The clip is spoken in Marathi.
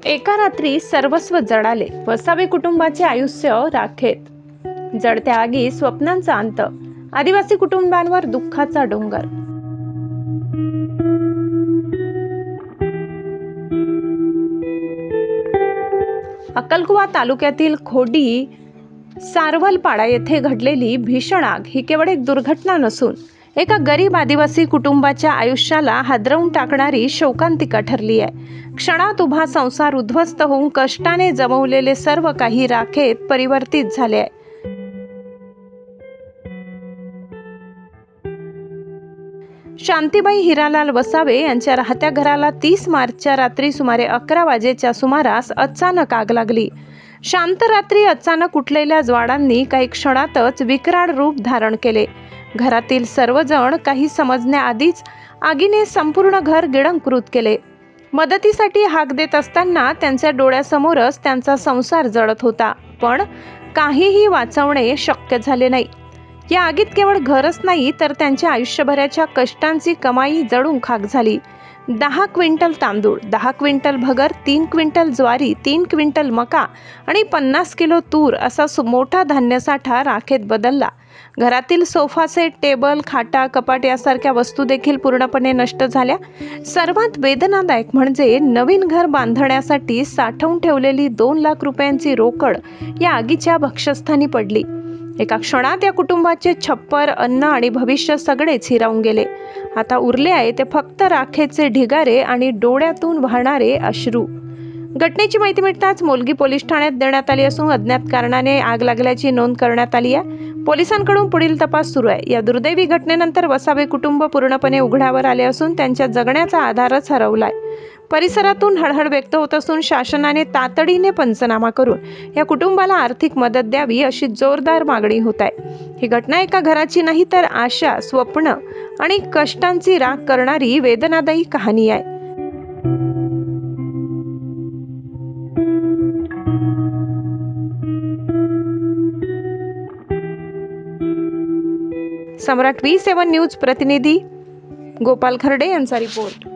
एका रात्री सर्वस्व जळाले. वसावे कुटुंबाचे आयुष्य राखेत. जळत्या आगी, स्वप्नांचा अंत. आदिवासी कुटुंबांवर दुःखाचा डोंगर. अक्कलकुवा तालुक्यातील खोडी सारवलपाडा येथे घडलेली भीषण आग ही केवळ एक दुर्घटना नसून एका गरीब आदिवासी कुटुंबाच्या आयुष्याला हादरवून टाकणारी शोकांतिका ठरली आहे. क्षणात उभा संसार उद्ध्वस्त होऊन कष्टाने जमवलेले सर्व काही राखेत परिवर्तित झाले आहे. शांतीबाई हिरालाल वसावे यांच्या राहत्या घराला 30 मार्चच्या रात्री सुमारे 11 वाजेच्या सुमारास अचानक आग लागली. शांत रात्री अचानक उठलेल्या ज्वाळांनी काही क्षणातच विकराळ रूप धारण केले. घरातील सर्वजण काही समजण्याआधीच आगीने संपूर्ण घर गिळंकृत केले. मदतीसाठी हाक देत असताना त्यांच्या डोळ्यासमोरच त्यांचा संसार जळत होता, पण काहीही वाचवणे शक्य झाले नाही. या आगीत केवळ घरच नाही तर त्यांच्या आयुष्यभराच्या कष्टांची कमाई जळून खाक झाली. 10 क्विंटल तांदूळ, 10 क्विंटल भगर, 3 क्विंटल ज्वारी, 3 क्विंटल मका आणि 50 किलो तूर असा मोठा धान्यसाठा राखेत बदलला. घरातील सोफा सेट, टेबल, खाटा, कपाट यासारख्या वस्तू देखील पूर्णपणे नष्ट झाल्या. सर्वात वेदनादायक म्हणजे नवीन घर बांधण्यासाठी साठवून ठेवलेली 2 लाख रुपयांची रोकड या आगीच्या भक्षस्थानी पडली. एका क्षणात या कुटुंबाचे छप्पर, अन्न आणि भविष्य सगळेच हिरावून गेले. आता उरले आहे ते फक्त राखेचे ढिगारे आणि डोळ्यातून वाहणारे अश्रू. घटनेची माहिती मिळताच मोलगी पोलीस ठाण्यात देण्यात आली असून अज्ञात कारणाने आग लागल्याची नोंद करण्यात आली आहे. पोलिसांकडून पुढील तपास सुरू आहे. या दुर्दैवी घटनेनंतर वसावे कुटुंब पूर्णपणे उघड्यावर आले असून त्यांच्या जगण्याचा आधारच हरवलाय. परिसरातून हळहळ व्यक्त होत असून शासनाने तातडीने पंचनामा करून या कुटुंबाला आर्थिक मदत द्यावी अशी जोरदार मागणी होत आहे. ही घटना एका घराची नाही तर आशा, स्वप्न आणि कष्टांची राख करणारी वेदनादायी कहाणी आहे. सम्राट V7 न्यूज प्रतिनिधी गोपाल खर्डे यांचा रिपोर्ट.